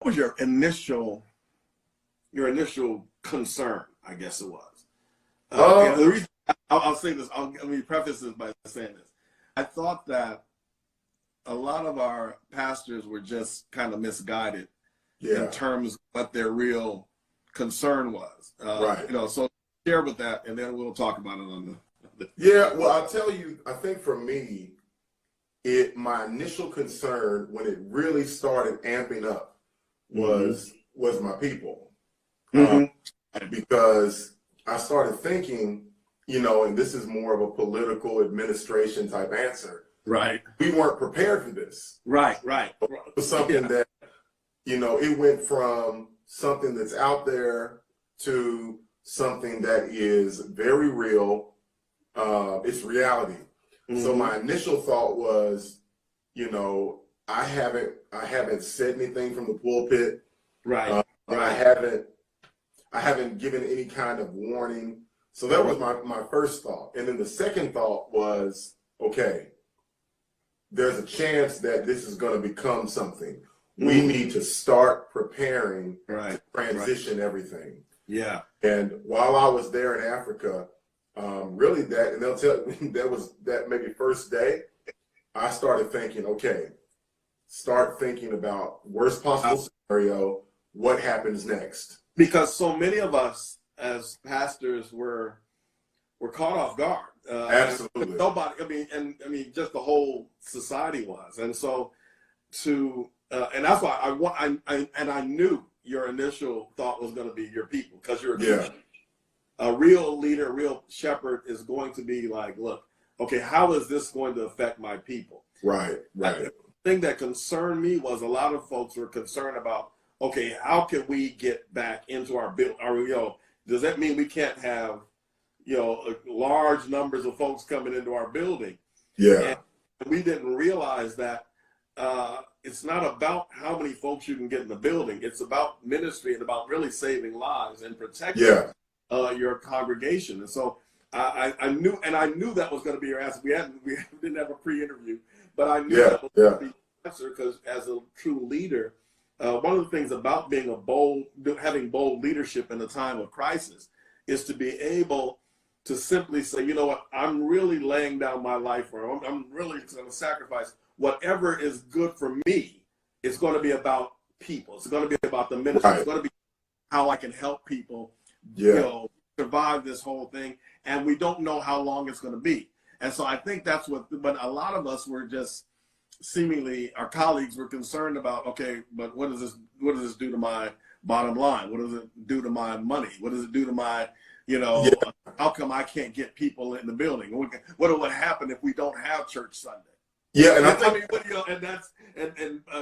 was your initial concern? I guess it was. And the reason I'll say this, let me preface this by saying this. I thought that a lot of our pastors were just kind of misguided in terms of what their real concern was. Right. You know, so share with that, and then we'll talk about it on the. Yeah. Well, I'll tell you. I think for me, my initial concern when it really started amping up was my people, because I started thinking, you know, and this is more of a political administration type answer. Right. We weren't prepared for this. Right. It was something that, you know, it went from something that's out there to something that is very real. It's reality. So my initial thought was, you know, I haven't said anything from the pulpit. Right. I haven't given any kind of warning. So that was my first thought. And then the second thought was, okay, there's a chance that this is going to become something. We need to start preparing to transition everything. Yeah. And while I was there in Africa, really and they'll tell me that maybe first day, I started thinking, okay, start thinking about worst possible scenario, what happens next? Because so many of us as pastors were caught off guard. Absolutely. Nobody, I mean, just the whole society was. And so and that's why I knew your initial thought was going to be your people, because you're a real leader, a real shepherd is going to be like, look, okay, how is this going to affect my people? Right. The thing that concerned me was a lot of folks were concerned about, okay, how can we get back into our build? Does that mean we can't have, large numbers of folks coming into our building? Yeah. And we didn't realize that it's not about how many folks you can get in the building. It's about ministry and about really saving lives and protecting your congregation. And so I knew that was going to be your answer. We didn't have a pre-interview, but I knew that was going to be your answer, because as a true leader, one of the things about being having bold leadership in a time of crisis is to be able to simply say, you know what, I'm really laying down my life, or I'm really going to sacrifice whatever is good for me. It's going to be about people. It's going to be about the ministry. It's going to be how I can help people, survive this whole thing. And we don't know how long it's going to be. And so I think that's but a lot of us were just seemingly, our colleagues were concerned about, okay, but what does this do to my bottom line? What does it do to my money? What does it do to my, how come I can't get people in the building? What would happen if we don't have church Sunday? Yeah, and I think,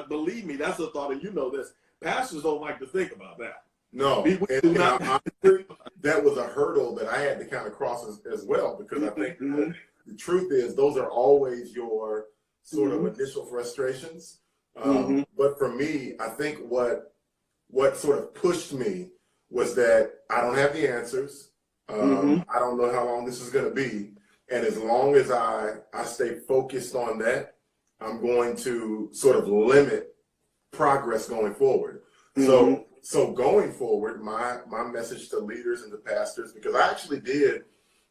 believe me, that's a thought, and this. Pastors don't like to think about that. No, that was a hurdle that I had to kind of cross as well, because I think the truth is those are always your sort of initial frustrations. But for me, I think what sort of pushed me was that I don't have the answers. I don't know how long this is going to be. And as long as I stay focused on that, I'm going to sort of limit progress going forward. So going forward, my message to leaders and to pastors, because I actually did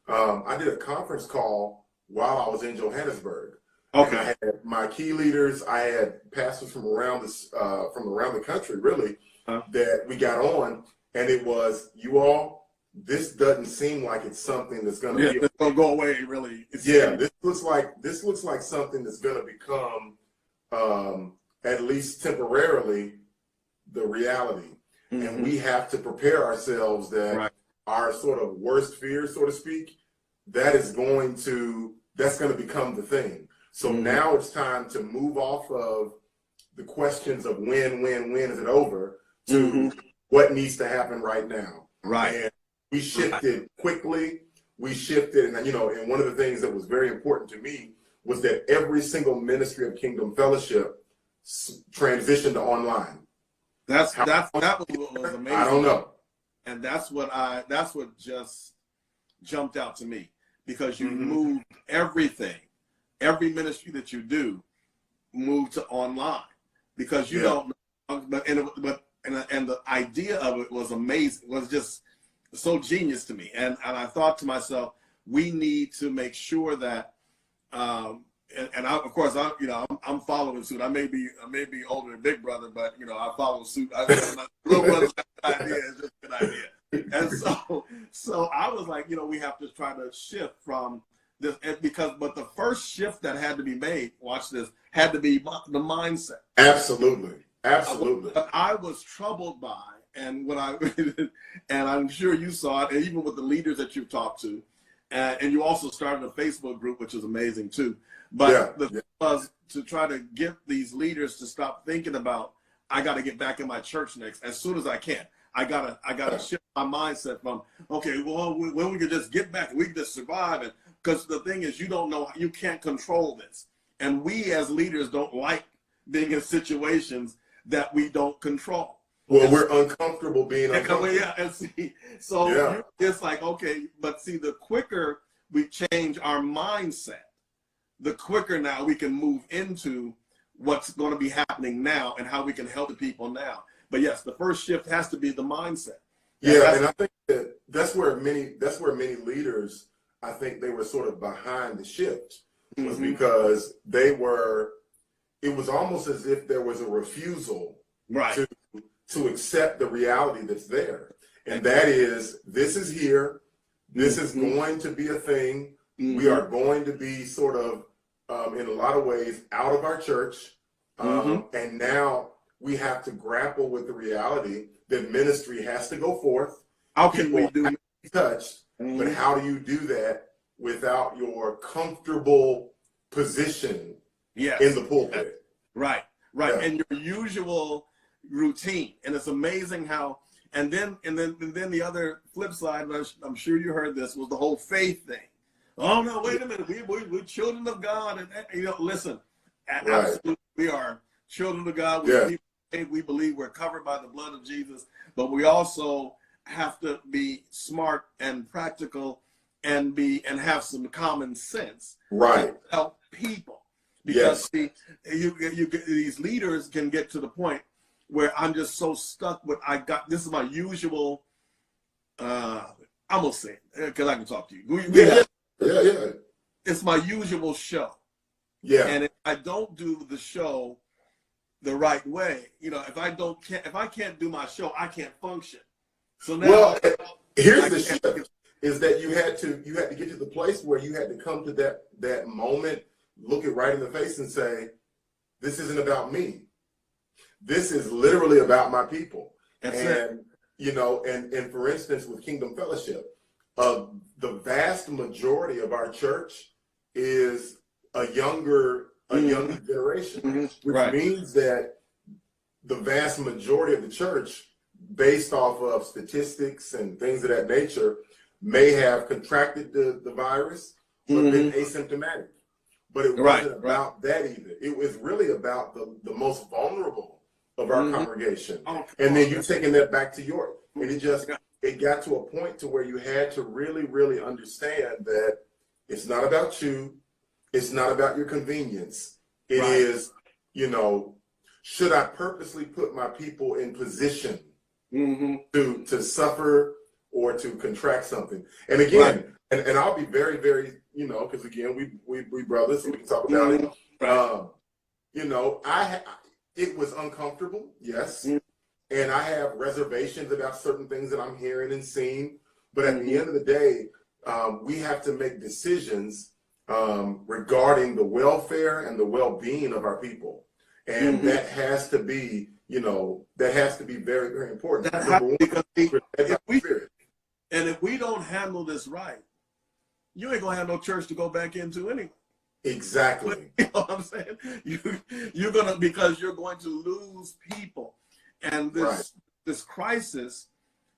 a conference call while I was in Johannesburg. Okay. I had my key leaders, I had pastors from around the country, really, that we got on, and it was, you all, this doesn't seem like it's something that's going to it's going to go away, really. This looks like something that's going to become, at least temporarily, the reality. And we have to prepare ourselves that our sort of worst fear, so to speak, that's going to become the thing. So now it's time to move off of the questions of when is it over, to what needs to happen right now. Right. And we shifted quickly. We shifted, and one of the things that was very important to me was that every single ministry of Kingdom Fellowship transitioned to online. That was amazing. I don't know. And that's what just jumped out to me, because you moved everything, every ministry that you do, moved to online, because you don't know, but and the idea of it was amazing, was just so genius to me. And I thought to myself, we need to make sure that, and I, of course, I'm following suit. I may be older than Big Brother, but I follow suit. My little brother's idea is just a good idea. And so I was like, we have to try to shift from this, but the first shift that had to be made, watch this, had to be the mindset. Absolutely. Absolutely. But I was troubled by, and and I'm sure you saw it, and even with the leaders that you've talked to, and you also started a Facebook group, which is amazing too. But the thing was to try to get these leaders to stop thinking about, I got to get back in my church next as soon as I can. I gotta shift my mindset from, okay, well, when we could just get back, we can just survive it. Because the thing is, you don't know, you can't control this, and we as leaders don't like being in situations that we don't control. Well, we're uncomfortable being uncomfortable. Yeah, and see, so it's like, okay, but see, the quicker we change our mindset, the quicker now we can move into what's going to be happening now and how we can help the people now. But yes, the first shift has to be the mindset. And I think that's where many leaders, I think they were sort of behind the shift, was because it was almost as if there was a refusal to accept the reality that's there. And that is, this is here, this is going to be a thing. We are going to be sort of, in a lot of ways, out of our church. And now we have to grapple with the reality that ministry has to go forth. How can we do it? Touched, but how do you do that without your comfortable position in the pulpit? Right. And your usual routine. And it's amazing how, and then the other flip side, and I'm sure you heard this, was the whole faith thing. Oh no, wait a minute, we're children of God, and listen, absolutely, we are children of God. We believe we're covered by the blood of Jesus, but we also have to be smart and practical and have some common sense to help people. Because these leaders can get to the point where I'm just so stuck with, this is my usual, I'm gonna say it because I can talk to you. It's my usual show. And if I don't do the show the right way, if I can't do my show, I can't function. So now, here's the shift: is that you had to get to the place where you had to come to that moment, look it right in the face, and say, "This isn't about me. This is literally about my people." And for instance, with Kingdom Fellowship, the vast majority of our church is a younger generation, which means that the vast majority of the church, based off of statistics and things of that nature, may have contracted the virus or been asymptomatic. But it wasn't about that either. It was really about the most vulnerable of our congregation. And then you're taking that back to York. And it got to a point to where you had to really, really understand that it's not about you. It's not about your convenience. It is, should I purposely put my people in position to suffer or to contract something? And again, and I'll be very, very, because again, we brothers, so we can talk about it. It was uncomfortable, yes. And I have reservations about certain things that I'm hearing and seeing. But at the end of the day, we have to make decisions regarding the welfare and the well-being of our people. And that has to be, very, very important. If we don't handle this right, you ain't gonna have no church to go back into anyway. Exactly. You know what I'm saying? Because you're going to lose people. And this crisis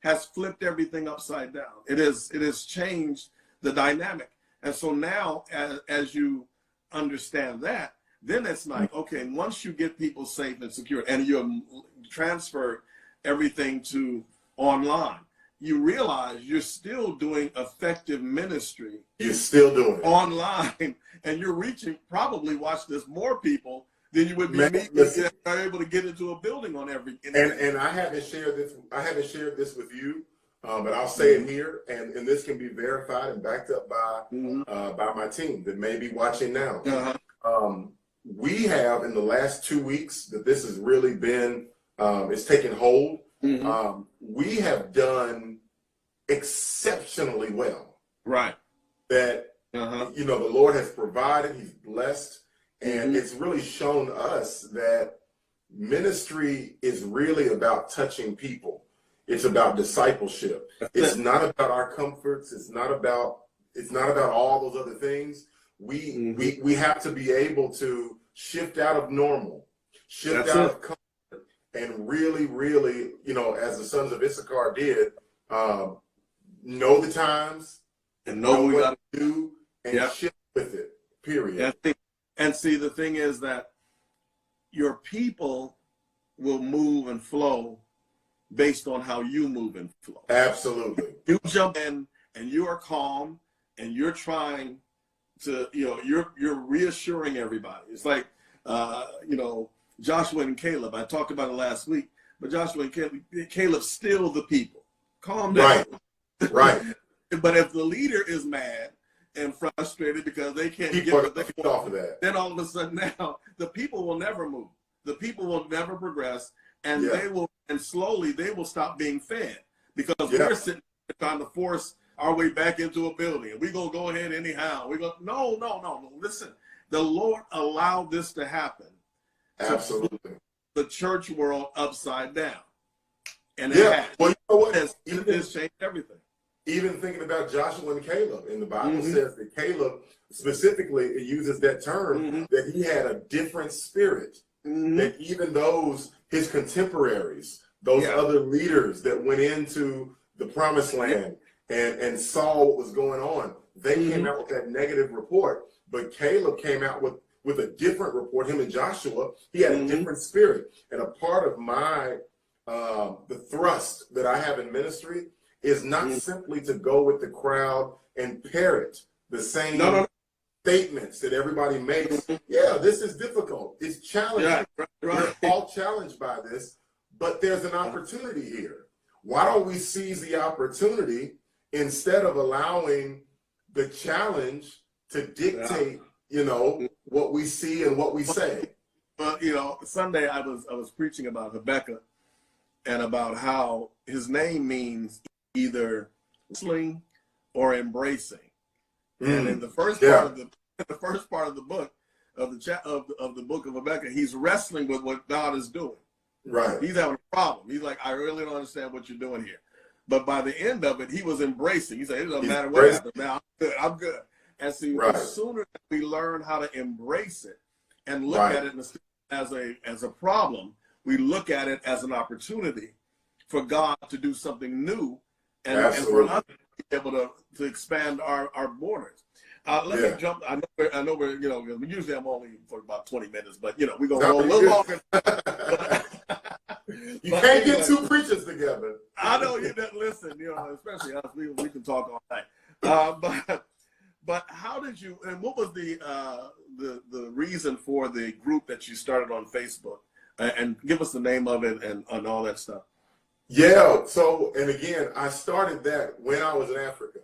has flipped everything upside down. It has changed the dynamic. And so now, as you understand that, then it's like, okay, once you get people safe and secure and you transfer everything to online, you realize you're still doing effective ministry. You're still doing it online, and you're reaching, probably, watch this, more people then you would be able to get into a building on every. And I haven't shared this. I haven't shared this with you, but I'll say it here, and this can be verified and backed up by my team that may be watching now. We have in the last 2 weeks that this has really been it's taken hold. We have done exceptionally well. Right. That you know, the Lord has provided. He's blessed. And it's really shown us that ministry is really about touching people. It's about discipleship. It's not about our comforts. It's not about all those other things. We have to be able to shift out of normal, shift out of comfort, and really, really, you know, as the sons of Issachar did, know the times and know what to do and shift with it. Period. And see, the thing is that your people will move and flow based on how you move and flow. Absolutely. You jump in and you are calm and you're trying to, you know, you're reassuring everybody. It's like, you know, Joshua and Caleb. I talked about it last week, but Joshua and Caleb still the people. Calm down. Right. But if the leader is mad and frustrated because they can't get what they want off of that, then all of a sudden now the people will never move. The people will never progress, and they will, and slowly they will stop being fed because we're sitting trying to force our way back into a building. We're gonna go ahead anyhow. No. Listen, the Lord allowed this to happen. Absolutely. The church world upside down, and well, you know what? It's changed everything. Even thinking about Joshua and Caleb, and the Bible says that Caleb specifically, it uses that term, that he had a different spirit. That even his contemporaries, those other leaders that went into the promised land and saw what was going on, they came out with that negative report. But Caleb came out with a different report. Him and Joshua, he had a different spirit. And a part of my, the thrust that I have in ministry is not simply to go with the crowd and parrot the same statements that everybody makes. This is difficult. It's challenging. We're all challenged by this, but there's an opportunity here. Why don't we seize the opportunity instead of allowing the challenge to dictate, you know, what we see and what we say? Well, you know, Sunday I was preaching about Habakkuk and about how his name means either wrestling or embracing. And in the first part of the book of the book of Habakkuk, he's wrestling with what God is doing. Right. He's having a problem. He's like, I really don't understand what you're doing here. But by the end of it, he was embracing. He said, it doesn't matter what happens now. I'm good. And see, the sooner that we learn how to embrace it and look at it as a problem, we look at it as an opportunity for God to do something new and for us to be able to expand our borders. Let me jump. I know we're, you know, usually I'm only for about 20 minutes, but, you know, we're going to go a little longer. You can't get two preachers together. I know you didn't listen, you know, especially us. We can talk all night. But how did you, and what was the reason for the group that you started on Facebook? And give us the name of it and all that stuff. Yeah. So, and again, I started that when I was in Africa.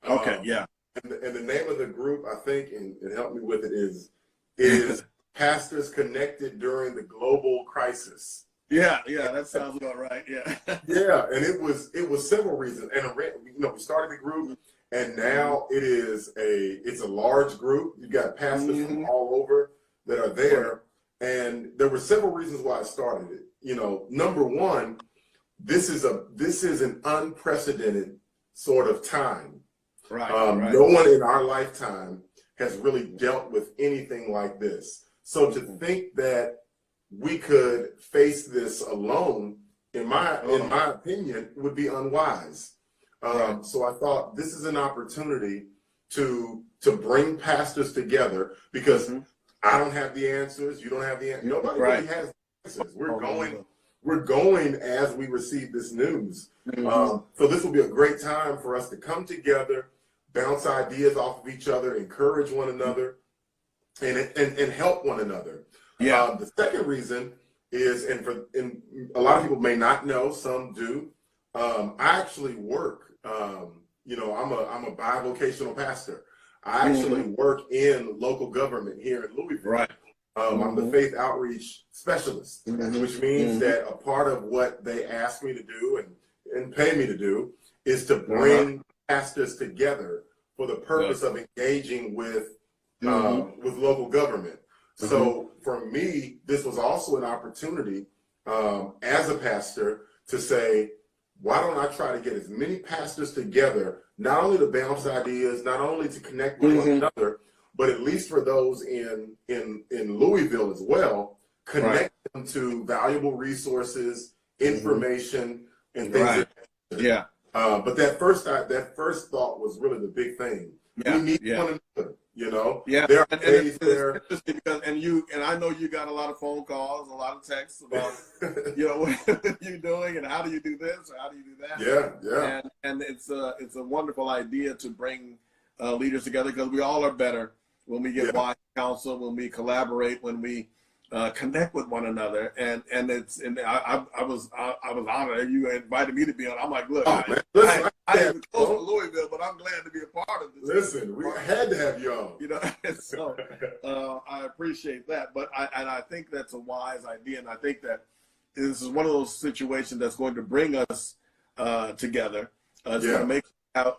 Okay. Yeah. And the name of the group, I think, and help me with it, is Pastors Connected During the Global Crisis. Yeah, that sounds about right. Yeah. And it was several reasons. And you know, we started the group, and now it's a large group. You got pastors from all over that are there, and there were several reasons why I started it. You know, number one, this is an unprecedented sort of time. Right. No one in our lifetime has really dealt with anything like this. So to think that we could face this alone, in my opinion, would be unwise. So I thought this is an opportunity to bring pastors together, because I don't have the answers. You don't have the answers. Nobody really has the answers. We're going as we receive this news. So this will be a great time for us to come together, bounce ideas off of each other, encourage one another, and help one another. Yeah. The second reason is, and a lot of people may not know, some do. I actually work. You know, I'm a bivocational pastor. I actually work in local government here in Louisville. Right. I'm the faith outreach specialist, which means that a part of what they ask me to do and pay me to do is to bring pastors together for the purpose of engaging with local government. So for me, this was also an opportunity as a pastor to say, why don't I try to get as many pastors together, not only to bounce ideas, not only to connect with one another, but at least for those in Louisville as well, connect them to valuable resources, information, and things like that. But that first thought was really the big thing. We need one another, you know? There are days where... It's interesting because, and I know you got a lot of phone calls, a lot of texts about, you know, what are you doing and how do you do this or how do you do that? And it's a wonderful idea to bring leaders together because we all are better when we get wise counsel, when we collaborate, when we connect with one another, and I was honored you invited me to be on. I'm like, look, I am close to Louisville, but I'm glad to be a part of this. Listen, we had to have you on. You know, so I appreciate that, but I think that's a wise idea, and I think that this is one of those situations that's going to bring us together. It's going to make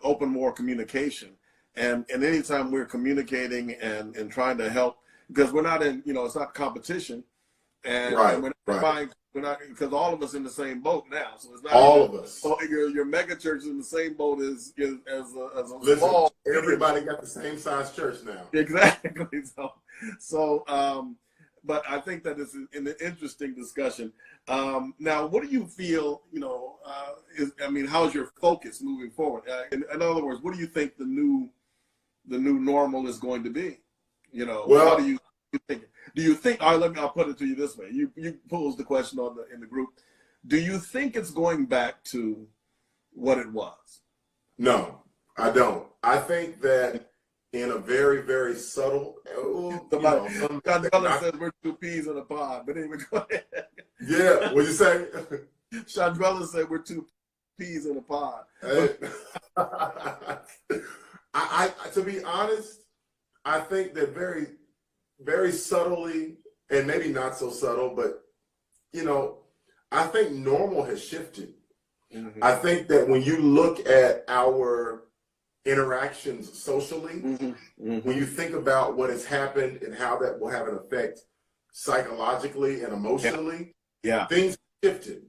open more communication, and anytime we're communicating and trying to help. Because we're not in, you know, it's not competition, and we're not because all of us in the same boat now. So it's not all of us. So your mega church is in the same boat as a small. Everybody got the same size church now. Exactly. So, but I think that is an interesting discussion. Now, what do you feel? You know, how's your focus moving forward? In other words, what do you think the new normal is going to be? You know, how do you think? Do you think? All right, I'll put it to you this way. You posed the question in the group. Do you think it's going back to what it was? No, I don't. I think that in a very, very subtle. John Bella says we're two peas in a pod, but anyway, go ahead. Yeah, what'd you say? Chandrella said we're two peas in a pod. I to be honest, I think that very, very subtly, and maybe not so subtle, but, you know, I think normal has shifted. I think that when you look at our interactions socially, when you think about what has happened and how that will have an effect psychologically and emotionally, things shifted.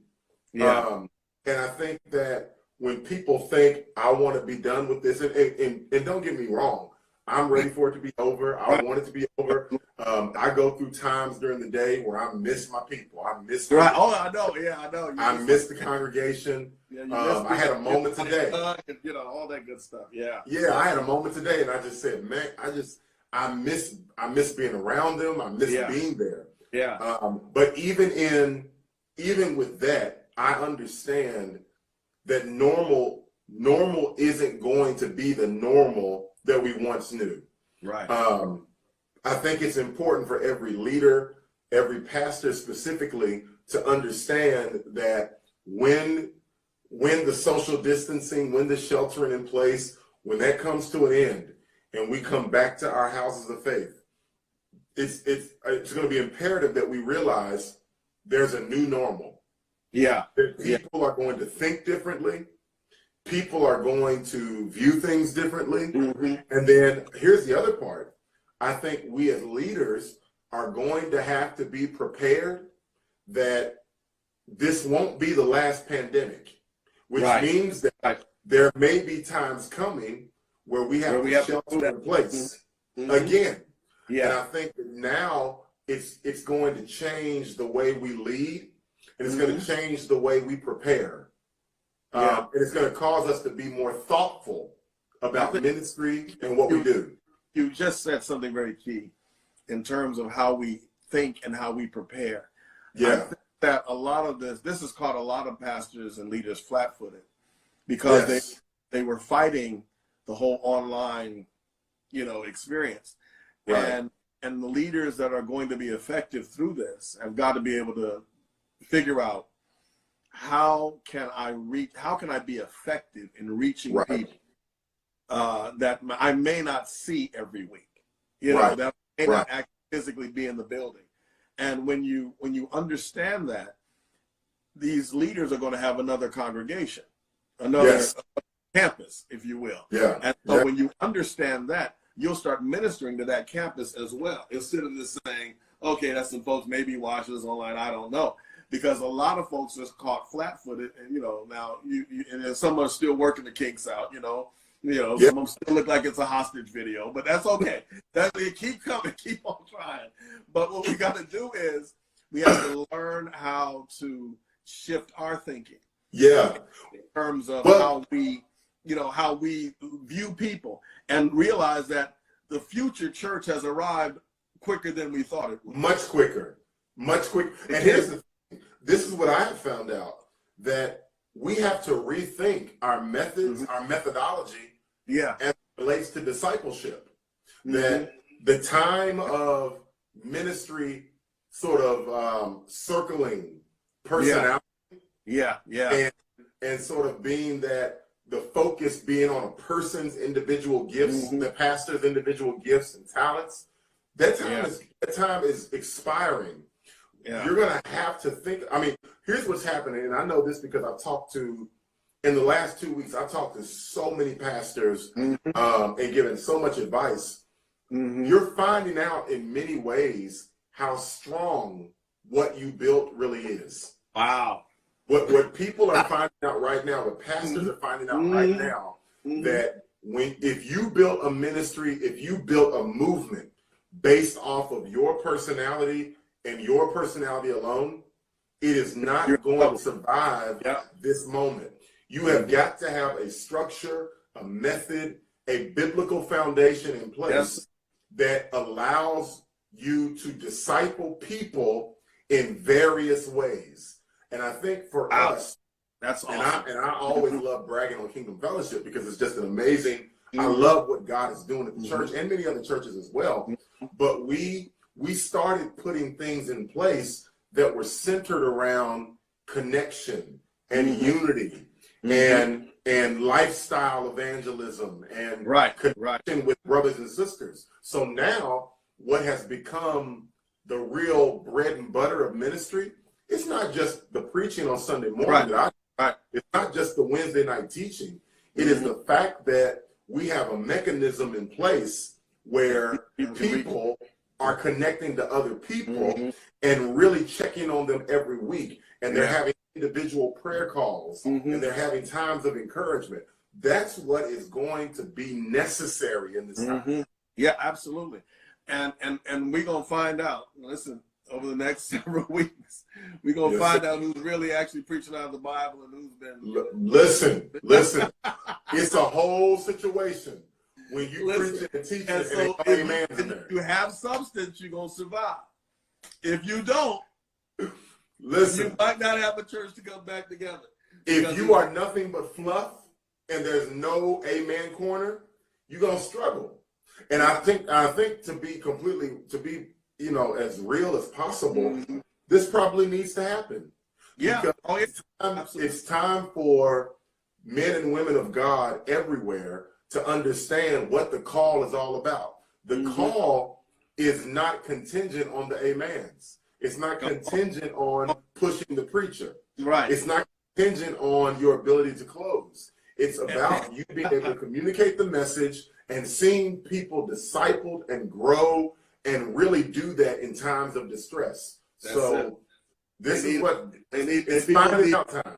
And I think that when people think, I want to be done with this, and don't get me wrong, I'm ready for it to be over. I want it to be over. I go through times during the day where I miss my people. I miss Oh, I know. Yeah, I know. I miss the congregation. I had a moment today. You know, all that good stuff. Yeah. Yeah, I had a moment today, and I just said, man, I miss being around them. I miss being there. Yeah. But even with that, I understand that normal isn't going to be the normal that we once knew. Right. I think it's important for every leader, every pastor specifically, to understand that when the social distancing, when the sheltering in place, when that comes to an end and we come back to our houses of faith, it's going to be imperative that we realize there's a new normal. Yeah. That people are going to think differently. People are going to view things differently. And then here's the other part. I think we as leaders are going to have to be prepared that this won't be the last pandemic, which means that there may be times coming where we have to shelter in place again. Yeah. And I think that now it's going to change the way we lead, and it's going to change the way we prepare. And it's going to cause us to be more thoughtful about ministry and what we do. You just said something very key in terms of how we think and how we prepare. I think that a lot of this has caught a lot of pastors and leaders flat-footed because they were fighting the whole online, experience. And and the leaders that are going to be effective through this have got to be able to figure out how can I be effective in reaching people that I may not see every week, that I may not actually physically be in the building. And when you understand that, these leaders are going to have another congregation, another campus, if you will. And so when you understand that, you'll start ministering to that campus as well, instead of just saying, okay, that's some folks maybe watch this online, I don't know. Because a lot of folks are caught flat-footed, and now and some are still working the kinks out. Some of them still look like it's a hostage video, but that's okay. Keep coming, keep on trying. But what we got to do is we have to learn how to shift our thinking. In terms of how we view people, and realize that the future church has arrived quicker than we thought it would. Much quicker. And here's the thing. This is what I have found out, that we have to rethink our methods, our methodology, as it relates to discipleship. That the time of ministry sort of circling personality, and sort of being that the focus being on a person's individual gifts, the pastor's individual gifts and talents, that time is expiring. You're going to have to think. I mean, here's what's happening, and I know this because in the last 2 weeks, I've talked to so many pastors and given so much advice. You're finding out in many ways how strong what you built really is. Wow. What people are finding out right now, what pastors are finding out right now, that if you built a ministry, if you built a movement based off of your personality and your personality alone, it is not going to survive this moment. You have got to have a structure, a method, a biblical foundation in place that allows you to disciple people in various ways. And I think for us, that's awesome. And I always love bragging on Kingdom Fellowship because it's just an amazing, I love what God is doing at the church and many other churches as well. But we started putting things in place that were centered around connection and unity and lifestyle evangelism and connection with brothers and sisters. So now what has become the real bread and butter of ministry, it's not just the preaching on Sunday morning. It's not just the Wednesday night teaching. It is the fact that we have a mechanism in place where people are connecting to other people and really checking on them every week. And they're having individual prayer calls and they're having times of encouragement. That's what is going to be necessary in this time. Yeah, absolutely. And we're going to find out, listen, over the next several weeks, we're going to find out who's really actually preaching out of the Bible and who's been... Listen. It's a whole situation when you preach and teach and so if you have substance, you're going to survive. If you don't, listen, you might not have a church to come back together. If you are nothing but fluff and there's no amen corner, you're going to struggle. And I think to be as real as possible, this probably needs to happen. It's time for men and women of God everywhere to understand what the call is all about. The call is not contingent on the amens. It's not contingent on pushing the preacher. It's not contingent on your ability to close. It's about you being able to communicate the message and seeing people discipled and grow and really do that in times of distress. This is what they need. It's finding out time.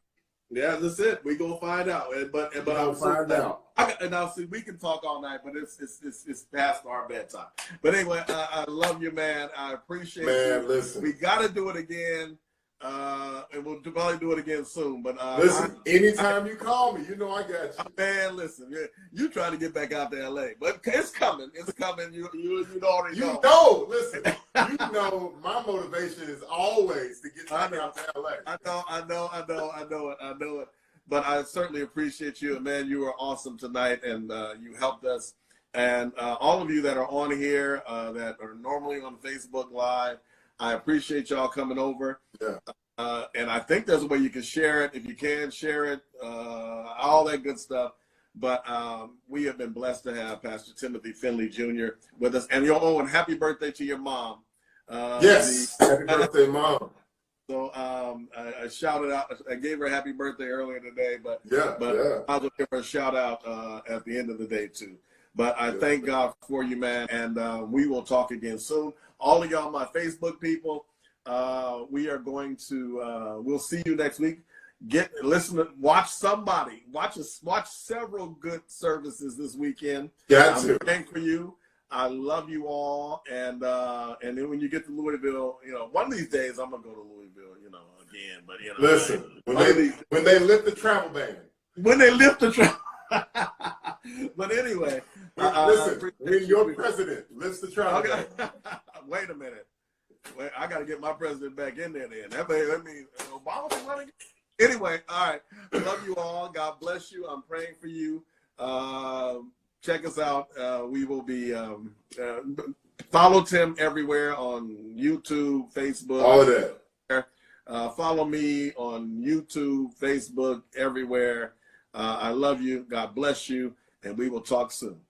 Yeah, that's it. We're gonna find out. But I'll find out. And I'll see. We can talk all night, but it's past our bedtime. But anyway, I love you, man. I appreciate you. Man, listen. We got to do it again, and we'll probably do it again soon. But listen, anytime you call me, you know I got you. Man, listen, you trying to get back out to LA, but it's coming. It's coming. You already know. You know, listen. You know, my motivation is always to get back out to LA. I know it. But I certainly appreciate you, and man, you were awesome tonight, and you helped us. And all of you that are on here that are normally on Facebook Live, I appreciate y'all coming over. Yeah. And I think there's a way you can share it. If you can, share it, all that good stuff. But we have been blessed to have Pastor Timothy Findley Jr. with us. And and happy birthday to your mom. Yes, happy birthday, Mom. So I shouted out, I gave her a happy birthday earlier today, but I'll give her a shout out at the end of the day too. But I thank God for you, man, and we will talk again soon. All of y'all, my Facebook people, we are going to, we'll see you next week. Watch several good services this weekend. I'm praying for you. I love you all, and then when you get to Louisville, one of these days I'm gonna go to Louisville, again. But listen, when they lift the travel ban, but anyway, listen, when your president lifts the travel ban. Wait a minute, I got to get my president back in there. Then that means Obama's running. Anyway, all right, love you all. God bless you. I'm praying for you. Check us out. We will be follow Tim everywhere on YouTube, Facebook. All of that. Follow me on YouTube, Facebook, everywhere. I love you. God bless you, and we will talk soon.